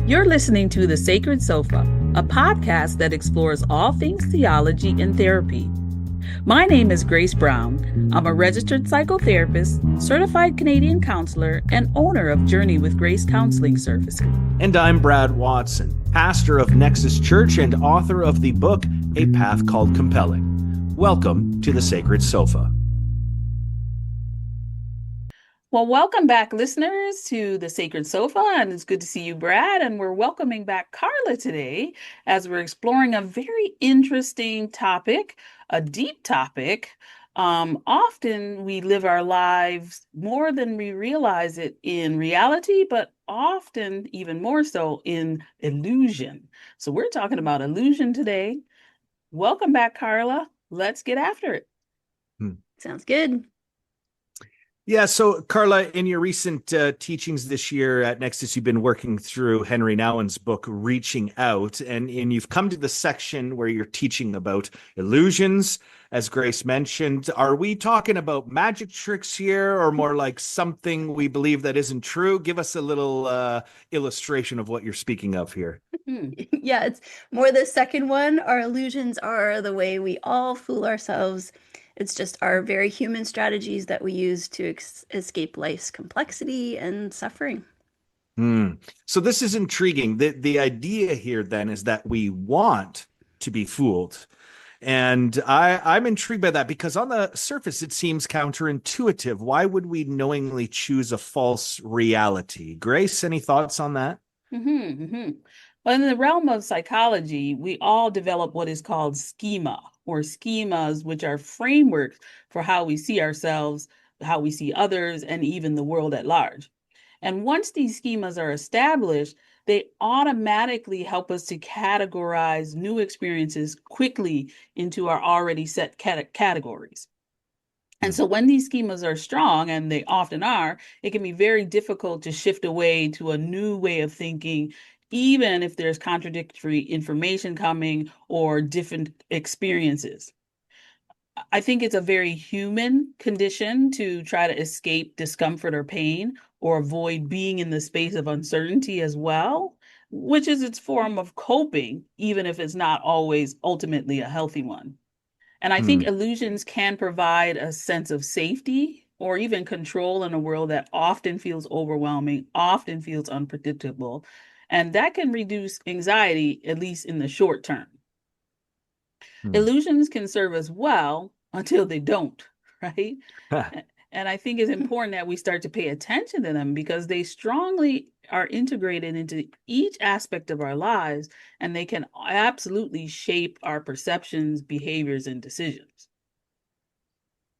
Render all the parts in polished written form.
You're listening to The Sacred Sofa, a podcast that explores all things theology and therapy. My name is Grace Brown. I'm a registered psychotherapist, certified Canadian counselor, and owner of Journey with Grace Counseling Services. And I'm Brad Watson, pastor of Nexus Church and author of the book, A Path Called Compelling. Welcome to The Sacred Sofa. Well, welcome back, listeners, to The Sacred Sofa, and it's good to see you, Brad, and we're welcoming back Karla today as we're exploring a very interesting topic, a deep topic. Often we live our lives more than we realize it in reality, but often even more so in illusion. So we're talking about illusion today. Welcome back, Karla. Let's get after it. Sounds good. Yeah, so Karla, in your recent teachings this year at Nexus, you've been working through Henry Nouwen's book, Reaching Out, and you've come to the section where you're teaching about illusions, as Grace mentioned. Are we talking about magic tricks here, or more like something we believe that isn't true? Give us a little illustration of what you're speaking of here. Yeah, it's more the second one. Our illusions are the way we all fool ourselves. It's just our very human strategies that we use to escape life's complexity and suffering. So this is intriguing. The idea here then is that we want to be fooled. And I'm intrigued by that because on the surface, it seems counterintuitive. Why would we knowingly choose a false reality? Grace, any thoughts on that? Well, in the realm of psychology, we all develop what is called schema or schemas, which are frameworks for how we see ourselves, how we see others, and even the world at large. And once these schemas are established, they automatically help us to categorize new experiences quickly into our already set categories. And so when these schemas are strong, and they often are, it can be very difficult to shift away to a new way of thinking, even if there's contradictory information coming or different experiences. I think it's a very human condition to try to escape discomfort or pain or avoid being in the space of uncertainty as well, which is its form of coping, even if it's not always ultimately a healthy one. And I think illusions can provide a sense of safety or even control in a world that often feels overwhelming, often feels unpredictable. And that can reduce anxiety, at least in the short term. Illusions can serve us well until they don't, right? And I think it's important that we start to pay attention to them because they strongly are integrated into each aspect of our lives, and they can absolutely shape our perceptions, behaviors, and decisions.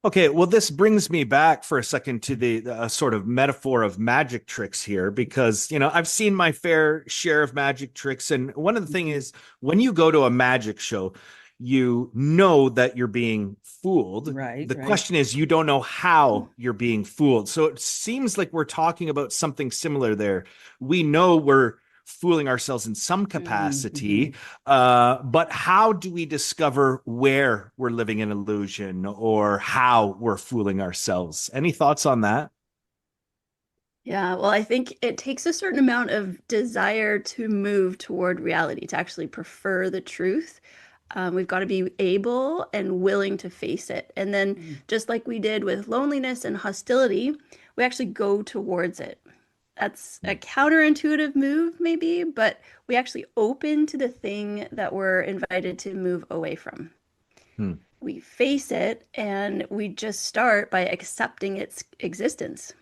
Okay, well, this brings me back for a second to the sort of metaphor of magic tricks here, because, I've seen my fair share of magic tricks. And one of the things is when you go to a magic show, you know that you're being fooled. Right. The question is, you don't know how you're being fooled. So it seems like we're talking about something similar there. We know we're fooling ourselves in some capacity, but how do we discover where we're living an illusion or how we're fooling ourselves? Any thoughts on that? Yeah, well, I think it takes a certain amount of desire to move toward reality, to actually prefer the truth. We've got to be able and willing to face it. And then just like we did with loneliness and hostility, we actually go towards it. That's a counterintuitive move, maybe, but we actually open to the thing that we're invited to move away from. We face it and we just start by accepting its existence.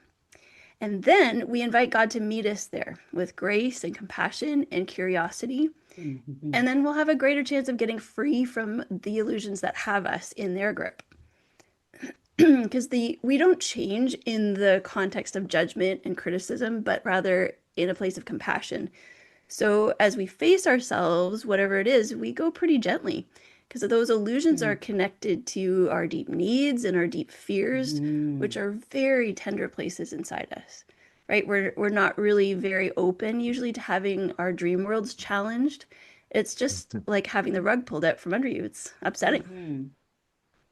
And then we invite God to meet us there with grace and compassion and curiosity. And then we'll have a greater chance of getting free from the illusions that have us in their grip. Because we don't change in the context of judgment and criticism, but rather in a place of compassion. So as we face ourselves, whatever it is, we go pretty gently because those illusions are connected to our deep needs and our deep fears, which are very tender places inside us, right? We're not really very open usually to having our dream worlds challenged. It's just like having the rug pulled out from under you. It's upsetting.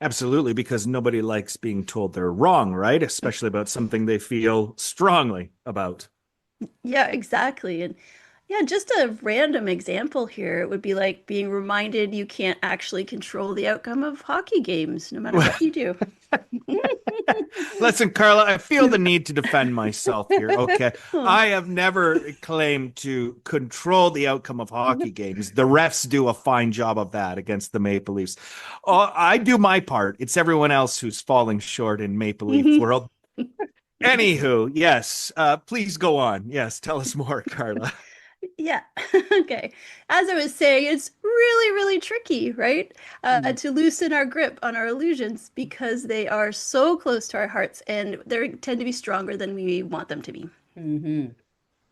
Absolutely, because nobody likes being told they're wrong, right? Especially about something they feel strongly about. Yeah, exactly. And Yeah, just a random example here. It would be like being reminded you can't actually control the outcome of hockey games, no matter what you do. Listen, Karla, I feel the need to defend myself here. Okay. Oh. I have never claimed to control the outcome of hockey games. The refs do a fine job of that against the Maple Leafs. I do my part. It's everyone else who's falling short in Maple Leaf world. Anywho, yes, please go on. Yes, tell us more, Karla. Yeah. Okay. As I was saying, it's really, really tricky, right? To loosen our grip on our illusions because they are so close to our hearts and they tend to be stronger than we want them to be. Mm-hmm.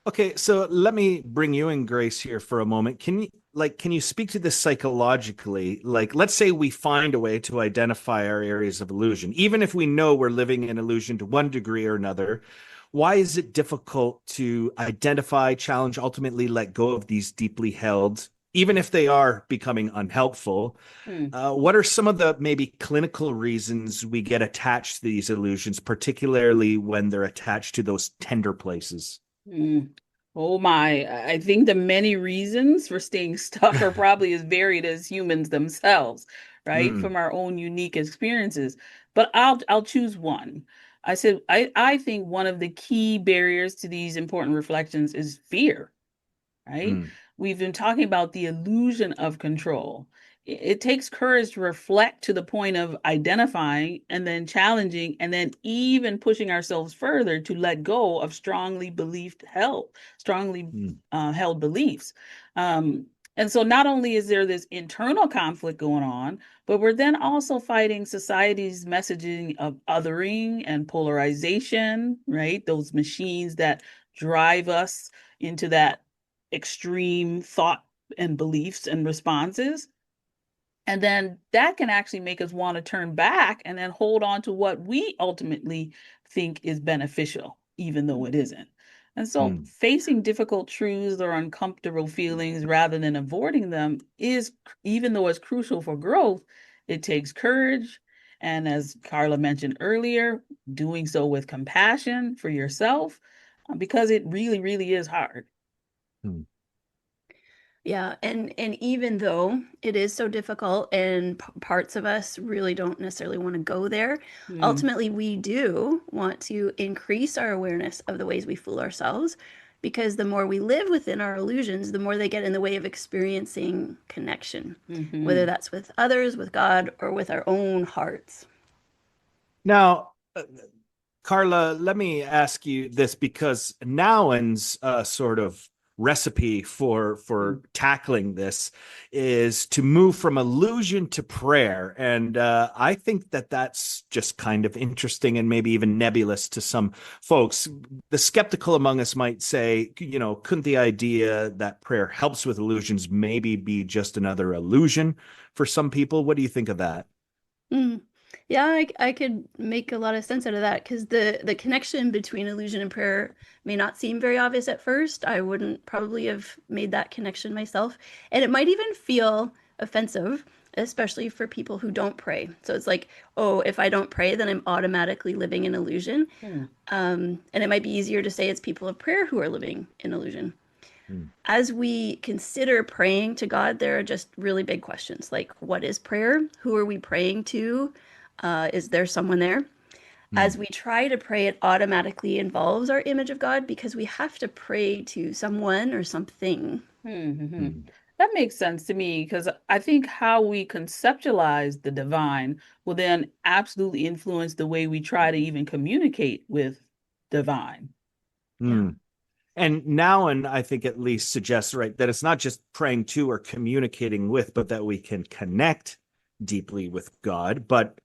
Okay, so let me bring you in, Grace, here for a moment. Can you speak to this psychologically? Like, let's say we find a way to identify our areas of illusion, even if we know we're living in illusion to one degree or another. Why is it difficult to identify, challenge, ultimately let go of these deeply held, even if they are becoming unhelpful? Mm. What are some of the maybe clinical reasons we get attached to these illusions, particularly when they're attached to those tender places? Mm. Oh my, I think the many reasons for staying stuck are probably as varied as humans themselves, right? Mm, From our own unique experiences. But I'll choose one. I think one of the key barriers to these important reflections is fear, right? mm, We've been talking about the illusion of control. It takes courage to reflect to the point of identifying and then challenging and then even pushing ourselves further to let go of strongly mm, held beliefs. Um, and so not only is there this internal conflict going on, but we're then also fighting society's messaging of othering and polarization, right? Those machines that drive us into that extreme thought and beliefs and responses. And then that can actually make us want to turn back and then hold on to what we ultimately think is beneficial, even though it isn't. And so mm, facing difficult truths or uncomfortable feelings rather than avoiding them is, even though it's crucial for growth, it takes courage. And as Karla mentioned earlier, doing so with compassion for yourself, because it really, really is hard. mm, Yeah, and even though it is so difficult and parts of us really don't necessarily want to go there, Mm. ultimately we do want to increase our awareness of the ways we fool ourselves because the more we live within our illusions, the more they get in the way of experiencing connection, whether Hmm. that's with others, with God, or with our own hearts. Now, Karla, let me ask you this because Nouwen's sort of recipe for tackling this is to move from illusion to prayer, and I think that that's just kind of interesting and maybe even nebulous to some folks. The skeptical among us might say, couldn't the idea that prayer helps with illusions maybe be just another illusion for some people? What do you think of that? Mm. Yeah, I could make a lot of sense out of that because the connection between illusion and prayer may not seem very obvious at first. I wouldn't probably have made that connection myself. And it might even feel offensive, especially for people who don't pray. So it's like, oh, if I don't pray, then I'm automatically living in illusion. Hmm. And it might be easier to say it's people of prayer who are living in illusion. Hmm. As we consider praying to God, there are just really big questions like what is prayer? Who are we praying to? Is there someone there? Hmm. As we try to pray, it automatically involves our image of God because we have to pray to someone or something. Hmm. Hmm. That makes sense to me because I think how we conceptualize the divine will then absolutely influence the way we try to even communicate with divine. Yeah. Hmm. And now, and I think at least suggests, right, that it's not just praying to or communicating with, but that we can connect deeply with God. But,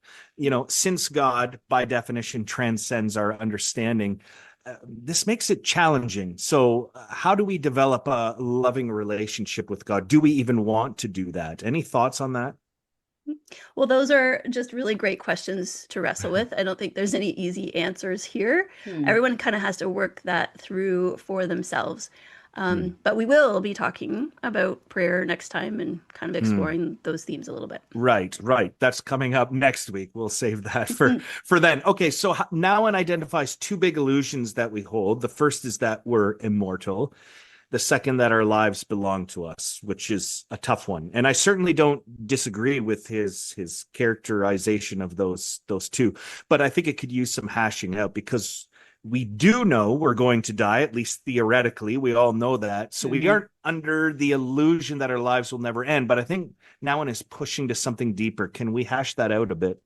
since God, by definition, transcends our understanding, this makes it challenging. So, how do we develop a loving relationship with God? Do we even want to do that? Any thoughts on that? Well, those are just really great questions to wrestle with. I don't think there's any easy answers here. Hmm. Everyone kind of has to work that through for themselves. Hmm. But we will be talking about prayer next time and kind of Hmm. exploring those themes a little bit. Right, right. That's coming up next week. We'll save that for then. Okay, so now one identifies two big illusions that we hold. The first is that we're immortal. the second that our lives belong to us, which is a tough one. And I certainly don't disagree with his characterization of those two, but I think it could use some hashing out because we do know we're going to die, at least theoretically. We all know that. So we Mhm. aren't under the illusion that our lives will never end. But I think Nowen is pushing to something deeper. Can we hash that out a bit?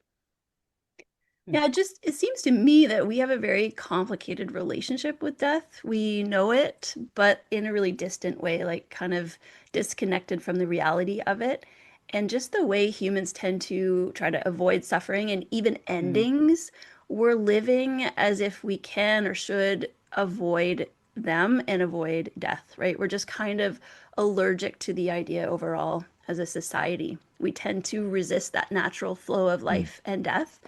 Yeah, it seems to me that we have a very complicated relationship with death. We know it, but in a really distant way, like kind of disconnected from the reality of it. And just the way humans tend to try to avoid suffering and even Mhm. endings, we're living as if we can or should avoid them and avoid death, right? We're just kind of allergic to the idea overall as a society. We tend to resist that natural flow of Mm. life and death.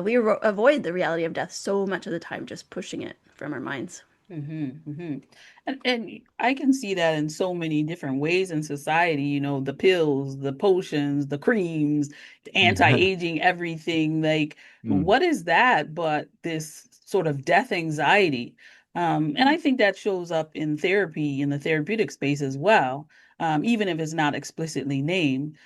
We avoid the reality of death so much of the time, just pushing it from our minds. And I can see that in so many different ways in society, the pills, the potions, the creams, the anti-aging, everything. Like, Mm. what is that but this sort of death anxiety? And I think that shows up in therapy, in the therapeutic space as well. Even if it's not explicitly named,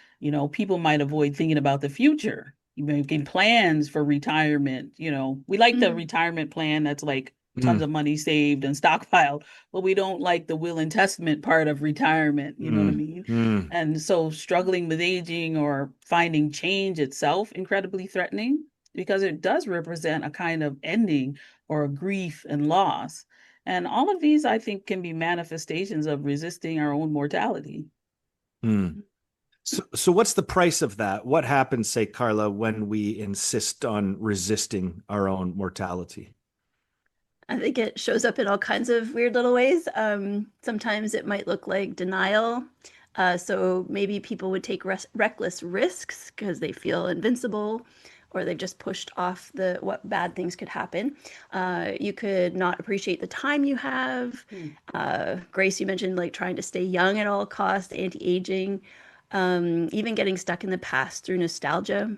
people might avoid thinking about the future, making plans for retirement. We like the Mm, retirement plan that's like tons Mm. of money saved and stockpiled, but we don't like the will and testament part of retirement. You know what I Mm. mean? Mm. And so struggling with aging or finding change itself incredibly threatening because it does represent a kind of ending or a grief and loss. And all of these, I think, can be manifestations of resisting our own mortality. Mm. So what's the price of that? What happens, say, Karla, when we insist on resisting our own mortality? I think it shows up in all kinds of weird little ways. Sometimes it might look like denial. So maybe people would take reckless risks because they feel invincible, or they've just pushed off the what bad things could happen. You could not appreciate the time you have. Hmm. Grace, you mentioned like trying to stay young at all costs, anti-aging, even getting stuck in the past through nostalgia.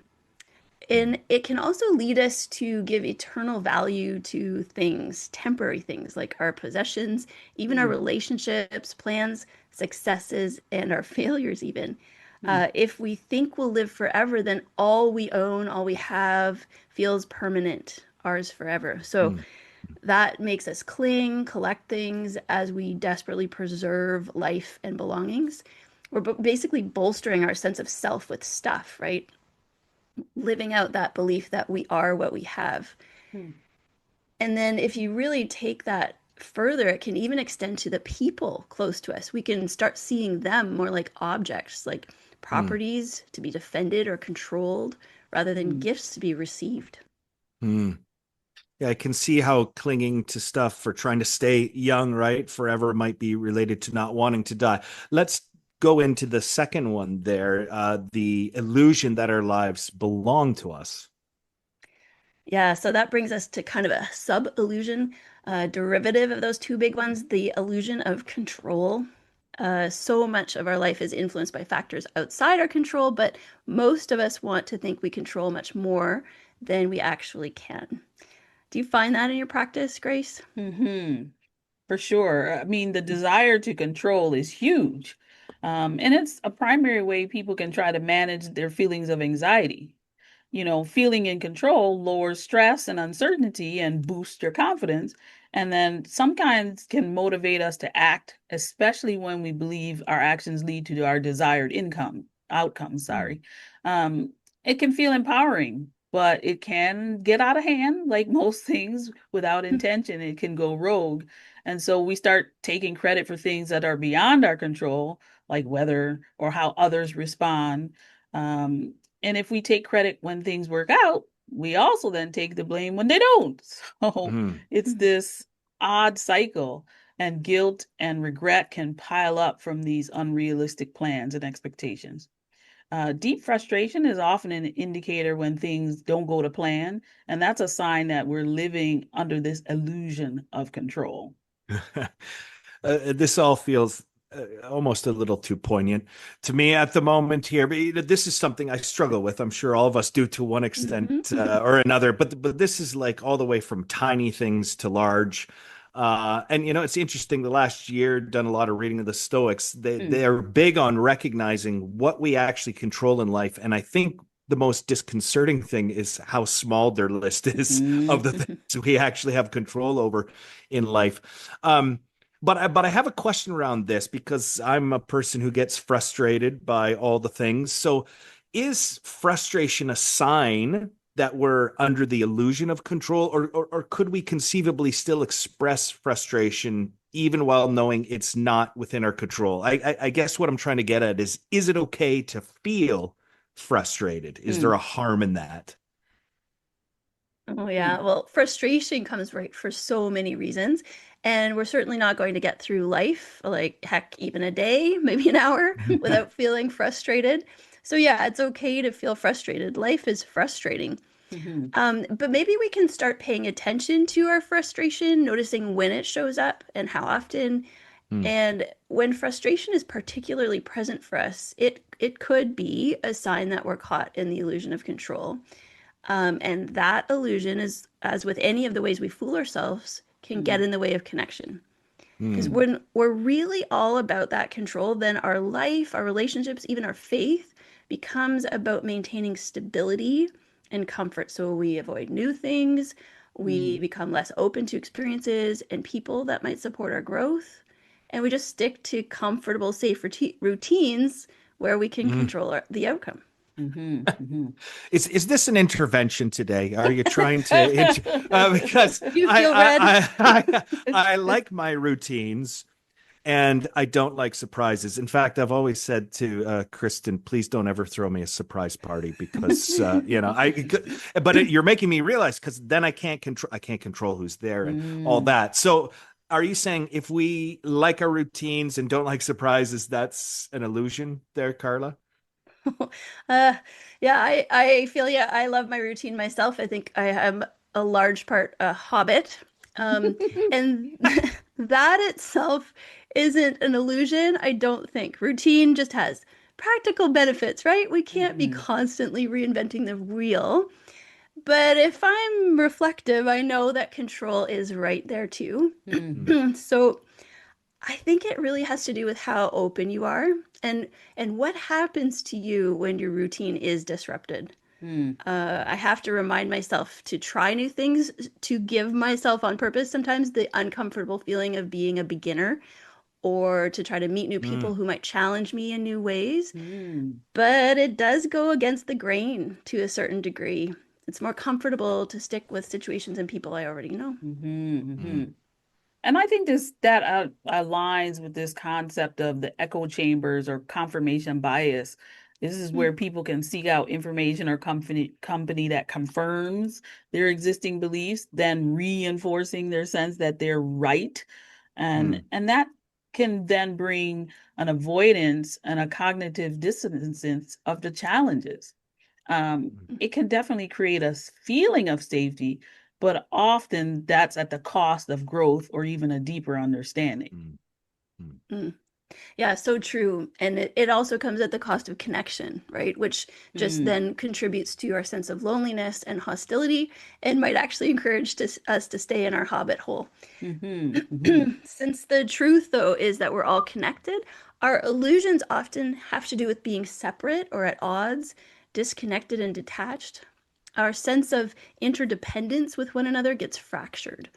And it can also lead us to give eternal value to things, temporary things like our possessions, even our Hmm. relationships, plans, successes, and our failures, even. Hmm. If we think we'll live forever, then all we own, all we have feels permanent, ours forever. So Mm. that makes us cling, collect things as we desperately preserve life and belongings. We're basically bolstering our sense of self with stuff, right? Living out that belief that we are what we have. Hmm. And then if you really take that further, it can even extend to the people close to us. We can start seeing them more like objects, like Mm. properties to be defended or controlled rather than Hmm. gifts to be received. Mm. Yeah, I can see how clinging to stuff for trying to stay young, right, forever might be related to not wanting to die. Let's go into the second one there, the illusion that our lives belong to us. Yeah, so that brings us to kind of a sub-illusion, derivative of those two big ones, the illusion of control. So much of our life is influenced by factors outside our control, but most of us want to think we control much more than we actually can. Do you find that in your practice, Grace? Hmm. For sure. I mean, the desire to control is huge. And it's a primary way people can try to manage their feelings of anxiety. Feeling in control lowers stress and uncertainty and boosts your confidence. And then some kinds can motivate us to act, especially when we believe our actions lead to our desired outcome, Mm. sorry. It can feel empowering, but it can get out of hand, like most things without intention, it can go rogue. And so we start taking credit for things that are beyond our control, like weather or how others respond. Um, and if we take credit when things work out, we also then take the blame when they don't. So Mm. it's this odd cycle, and guilt and regret can pile up from these unrealistic plans and expectations. Deep frustration is often an indicator when things don't go to plan, and that's a sign that we're living under this illusion of control. This all feels almost a little too poignant to me at the moment here. But this is something I struggle with. I'm sure all of us do to one extent Mhm. or another. But this is like all the way from tiny things to large. And it's interesting. The last year, done a lot of reading of the Stoics. Mm. They're big on recognizing what we actually control in life, and I think the most disconcerting thing is how small their list is of the Mm. things we actually have control over in life. But I have a question around this because I'm a person who gets frustrated by all the things. So, is frustration a sign that we're under the illusion of control, or could we conceivably still express frustration even while knowing it's not within our control? I guess what I'm trying to get at is it okay to feel frustrated? Is there Mm. a harm in that? Oh, yeah. Mm. Well, frustration comes right for so many reasons. And we're certainly not going to get through life, like heck, even a day, maybe an hour, without feeling frustrated. So, yeah, it's okay to feel frustrated. Life is frustrating. Mhm. But maybe we can start paying attention to our frustration, noticing when it shows up and how often. Hmm. And when frustration is particularly present for us, it could be a sign that we're caught in the illusion of control. And that illusion is, as with any of the ways we fool ourselves, can get Mm. in the way of connection. Because Hmm. when we're really all about that control, then our life, our relationships, even our faith becomes about maintaining stability and comfort. So we avoid new things, we Mm. become less open to experiences and people that might support our growth, and we just stick to comfortable, safe routines where we can Hmm. control the outcome. Mhm. Mhm. Is this an intervention today? Are you trying to because You I feel red? I like my routines and I don't like surprises. In fact, I've always said to Kristen, please don't ever throw me a surprise party because you're making me realize because then I can't control who's there and all Mm. that. So are you saying if we like our routines and don't like surprises, that's an illusion there, Karla? Uh, yeah, I feel yeah, I love my routine myself. I think I am a large part a hobbit. And that itself isn't an illusion, I don't think. Routine just has practical benefits, right? We can't be Mhm. constantly reinventing the wheel. But if I'm reflective, I know that control is right there too. Mm, So I think it really has to do with how open you are and what happens to you when your routine is disrupted. Mm. I have to remind myself to try new things, to give myself on purpose sometimes the uncomfortable feeling of being a beginner, or to try to meet new people mm, who might challenge me in new ways. Mm. But it does go against the grain to a certain degree. It's more comfortable to stick with situations and people I already know. Mhm. mm, Mhm. And I think this that aligns with this concept of the echo chambers or confirmation bias. This is Mm, where people can seek out information or company that confirms their existing beliefs, then reinforcing their sense that they're right. And mm, that can then bring an avoidance and a cognitive dissonance of the challenges. It can definitely create a feeling of safety, but often that's at the cost of growth or even a deeper understanding. mm, mm, mm. Yeah, so true. And it also comes at the cost of connection, right? Which just Mm. then contributes to our sense of loneliness and hostility and might actually encourage us to stay in our hobbit hole. Hmm. Hmm. Since the truth, though, is that we're all connected, our illusions often have to do with being separate or at odds, disconnected and detached. Our sense of interdependence with one another gets fractured.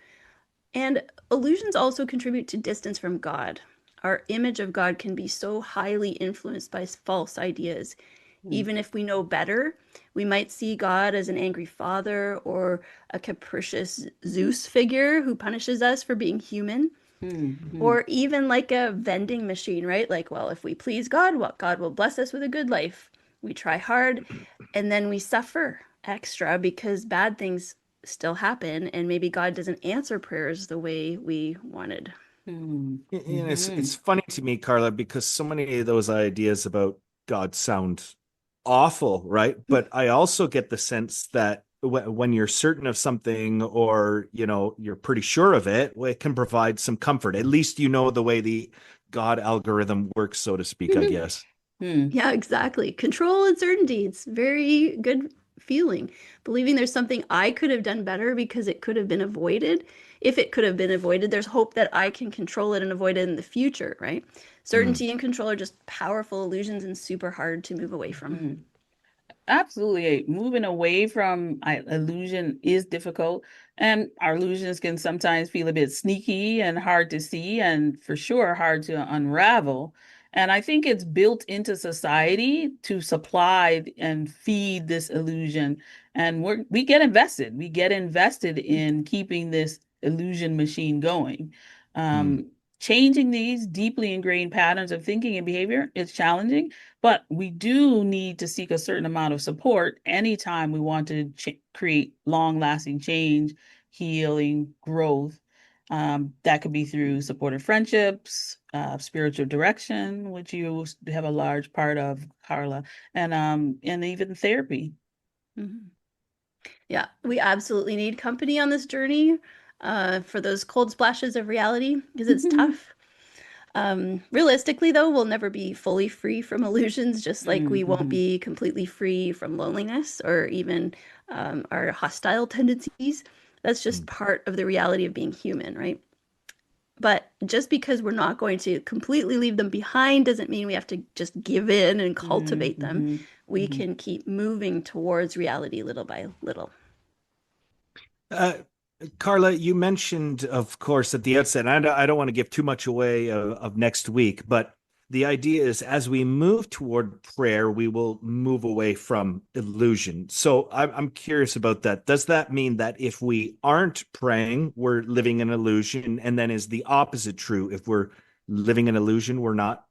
And illusions also contribute to distance from God. Our image of God can be so highly influenced by false ideas. Hmm. Even if we know better, we might see God as an angry father or a capricious Zeus figure who punishes us for being human, Hmm. or even like a vending machine, right? Like, well, if we please God, well, God will bless us with a good life. We try hard and then we suffer extra because bad things still happen and maybe God doesn't answer prayers the way we wanted. Hmm. It's Hmm. funny to me, Karla, because so many of those ideas about God sound awful, right? But I also get the sense that when you're certain of something or you're pretty sure of it, well, it can provide some comfort. At least you know the way the God algorithm works, so to speak, I guess. Hmm. Yeah, exactly. Control and certainty. It's very good feeling, believing there's something I could have done better because it could have been avoided. If it could have been avoided, there's hope that I can control it and avoid it in the future, right? Mm, Certainty and control are just powerful illusions and super hard to move away from. Mhm. Absolutely. Moving away from illusion is difficult, and our illusions can sometimes feel a bit sneaky and hard to see, and for sure hard to unravel. And I think it's built into society to supply and feed this illusion. And we get invested. We get invested in keeping this illusion machine going. mm, Changing these deeply ingrained patterns of thinking and behavior is challenging, but we do need to seek a certain amount of support anytime we want to create long-lasting change, healing, growth. That could be through supportive friendships, spiritual direction, which you have a large part of, Karla, and even therapy. Mhm. Yeah, we absolutely need company on this journey for those cold splashes of reality because it's tough. Realistically, though, we'll never be fully free from illusions, just like we won't Mhm. be completely free from loneliness or even our hostile tendencies. That's just mm, part of the reality of being human, right? But just because we're not going to completely leave them behind doesn't mean we have to just give in and cultivate them. Mhm. We Mhm. can keep moving towards reality little by little. Uh, Karla, you mentioned, of course, at the outset, and I don't want to give too much away of next week, but the idea is as we move toward prayer, we will move away from illusion. So I'm curious about that. Does that mean that if we aren't praying, we're living in illusion? And then is the opposite true? If we're living in illusion, we're not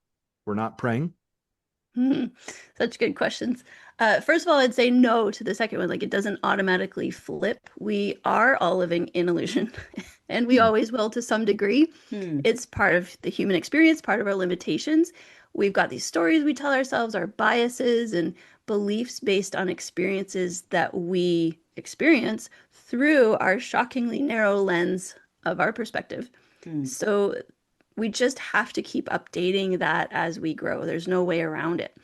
praying? Hmm. Such good questions. First of all, I'd say no to the second one. Like it doesn't automatically flip. We are all living in illusion, and we Mm, always will to some degree. Hmm. It's part of the human experience, part of our limitations. We've got these stories we tell ourselves, our biases and beliefs based on experiences that we experience through our shockingly narrow lens of our perspective. Hmm. So we just have to keep updating that as we grow. There's no way around it.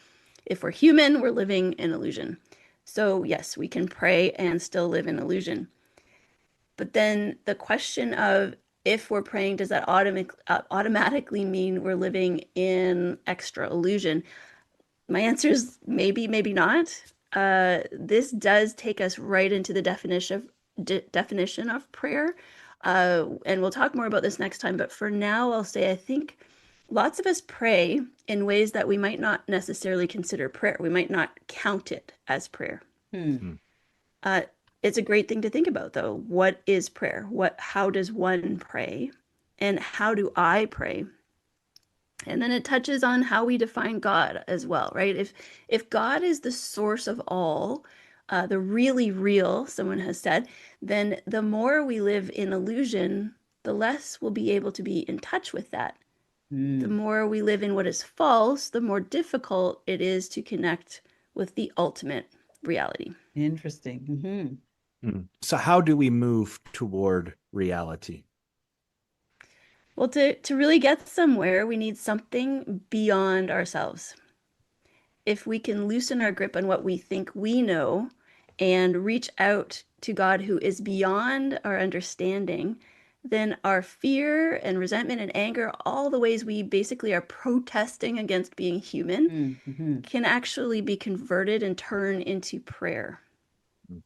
If we're human, we're living in illusion. So, yes, we can pray and still live in illusion. But then the question of if we're praying, does that automatically mean we're living in extra illusion? My answer is maybe, maybe not. This does take us right into the definition of prayer. And we'll talk more about this next time. But for now, I'll say I think lots of us pray in ways that we might not necessarily consider prayer. We might not count it as prayer. Hmm. mm, Uh, it's a great thing to think about, though. What is prayer? How does one pray? And how do I pray? And then it touches on how we define God as well, right? If God is the source of all, the really real, someone has said, then the more we live in illusion, the less we'll be able to be in touch with that. The Hmm. more we live in what is false, the more difficult it is to connect with the ultimate reality. Interesting. Mhm. mm. So how do we move toward reality? Well, to really get somewhere, we need something beyond ourselves. If we can loosen our grip on what we think we know and reach out to God who is beyond our understanding, then our fear and resentment and anger, all the ways we basically are protesting against being human, Hmm. Mhm. can actually be converted and turn into prayer. Mm,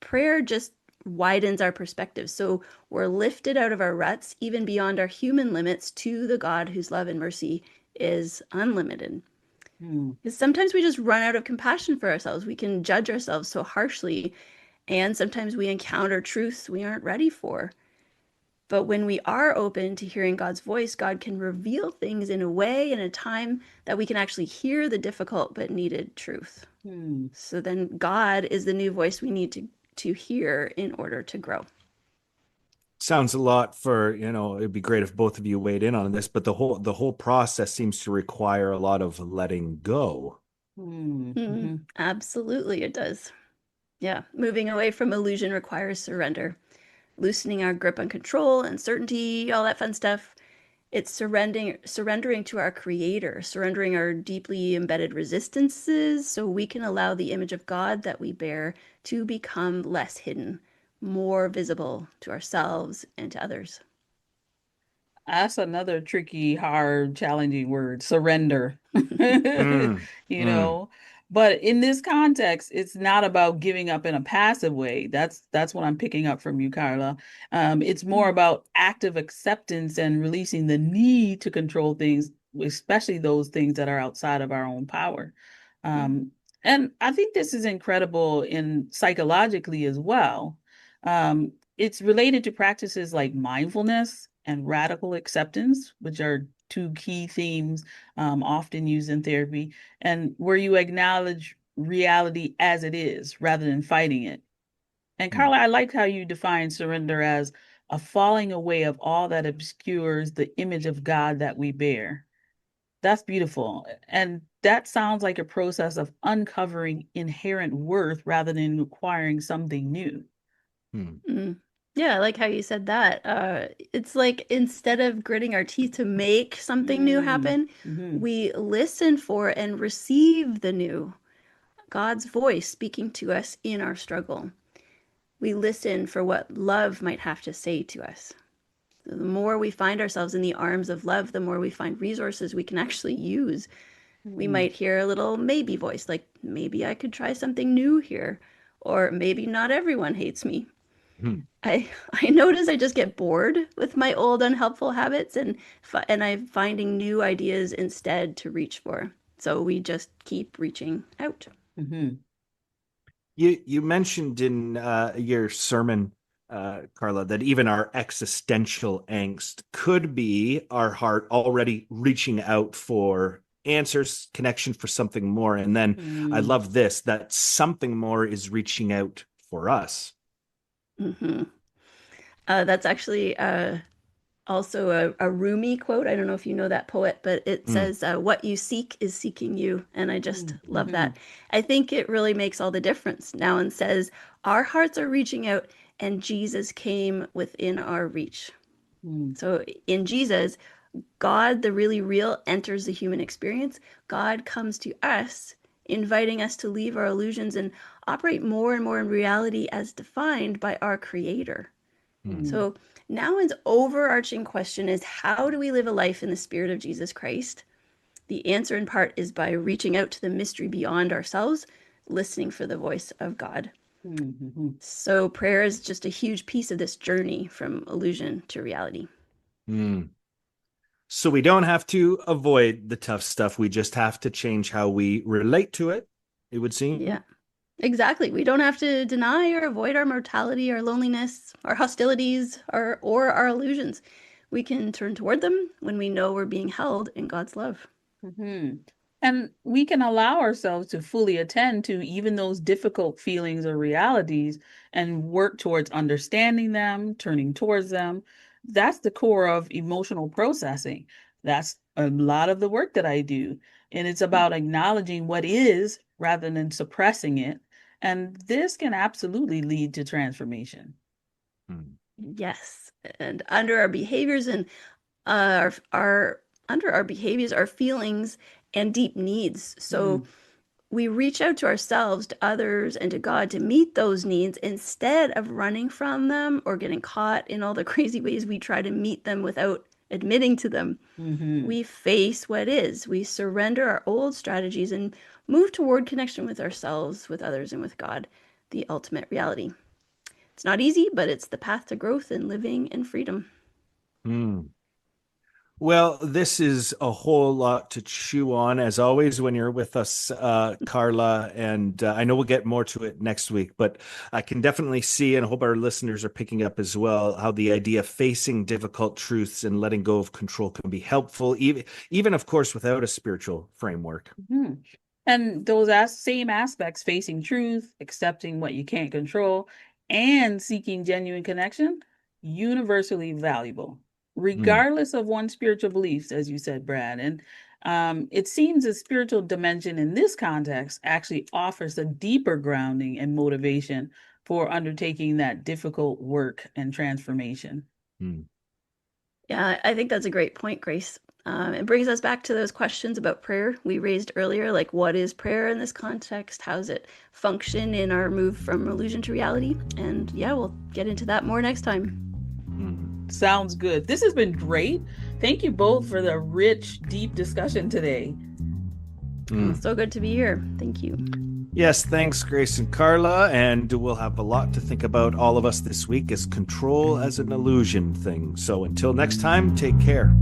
Prayer just widens our perspective. So we're lifted out of our ruts, even beyond our human limits, to the God whose love and mercy is unlimited. Hmm. Because sometimes we just run out of compassion for ourselves. We can judge ourselves so harshly, and sometimes we encounter truths we aren't ready for. But when we are open to hearing God's voice, God can reveal things in a way, in a time that we can actually hear the difficult but needed truth. Hmm. So then God is the new voice we need to hear in order to grow. sounds a lot for, it'd be great if both of you weighed in on this, but the whole process seems to require a lot of letting go. Hmm. Mm, Mhm. absolutely, it does. Yeah, moving away from illusion requires surrender. Loosening our grip on control, uncertainty, all that fun stuff. It's surrendering to our Creator, surrendering our deeply embedded resistances so we can allow the image of God that we bear to become less hidden, more visible to ourselves and to others. That's another tricky, hard, challenging word, surrender. Mm, You mm, know, but in this context, it's not about giving up in a passive way. That's what I'm picking up from you, Karla. It's more about active acceptance and releasing the need to control things, especially those things that are outside of our own power. Um, and I think this is incredible in psychologically as well. It's related to practices like mindfulness and radical acceptance, which are two key themes often used in therapy, and where you acknowledge reality as it is rather than fighting it. And mm, Carla, I like how you define surrender as a falling away of all that obscures the image of God that we bear. That's beautiful. And that sounds like a process of uncovering inherent worth rather than acquiring something new. mm, Mm. Yeah, I like how you said that. It's like instead of gritting our teeth to make something new Mm, happen, mhm, we listen for and receive the new, God's voice speaking to us in our struggle. We listen for what love might have to say to us. The more we find ourselves in the arms of love, the more we find resources we can actually use. We mm, might hear a little maybe voice, like maybe I could try something new here, or maybe not everyone hates me. mm. I notice I just get bored with my old unhelpful habits and I'm finding new ideas instead to reach for. So we just keep reaching out. mhm, You mentioned in your sermon, Karla, that even our existential angst could be our heart already reaching out for answers, connection for something more. And then I mm, love this, that something more is reaching out for us. Hmm. That's actually also a Rumi quote. I don't know if you know that poet, but it Mm, says, "What you seek is seeking you." And I just mm, love mhm, that. I think it really makes all the difference now and says, our hearts are reaching out, and Jesus came within our reach. mm, So in Jesus, God, the really real, enters the human experience. God comes to us, inviting us to leave our illusions and operate more and more in reality as defined by our Creator. mm, mm, So now his overarching question is, how do we live a life in the spirit of Jesus Christ? The answer in part is by reaching out to the mystery beyond ourselves, listening for the voice of God. mm, mhm. So prayer is just a huge piece of this journey from illusion to reality. mm. So we don't have to avoid the tough stuff. We just have to change how we relate to it, it would seem. Yeah, exactly. We don't have to deny or avoid our mortality, our loneliness, our hostilities, or our illusions. We can turn toward them when we know we're being held in God's love. Mhm. And we can allow ourselves to fully attend to even those difficult feelings or realities and work towards understanding them, turning towards them. That's the core of emotional processing. That's a lot of the work that I do. And it's about acknowledging what is rather than suppressing it. And this can absolutely lead to transformation. Mm, Yes, and under our behaviors and our under our behaviors, our feelings and deep needs. So Mm, we reach out to ourselves, to others, and to God to meet those needs instead of running from them or getting caught in all the crazy ways we try to meet them without admitting to them. mhm. We face what is. We surrender our old strategies and move toward connection with ourselves, with others, and with God, the ultimate reality. It's not easy, but it's the path to growth and living in freedom. mm. Well, this is a whole lot to chew on, as always, when you're with us, Karla. And I know we'll get more to it next week, but I can definitely see, and I hope our listeners are picking up as well, how the idea of facing difficult truths and letting go of control can be helpful, even of course, without a spiritual framework. Mhm. And those same aspects, facing truth, accepting what you can't control, and seeking genuine connection, universally valuable, Mm, regardless of one's spiritual beliefs, as you said, Brad. And it seems the spiritual dimension in this context actually offers a deeper grounding and motivation for undertaking that difficult work and transformation. mm. Yeah, I think that's a great point, Grace. It brings us back to those questions about prayer we raised earlier, like what is prayer in this context? How does it function in our move from illusion to reality? And yeah, we'll get into that more next time. Sounds good. This has been great. Thank you both for the rich, deep discussion today. It's so good to be here. Thank you. Yes, thanks, Grace and Karla. And we'll have a lot to think about, all of us, this week, as control as an illusion thing. So until next time, take care.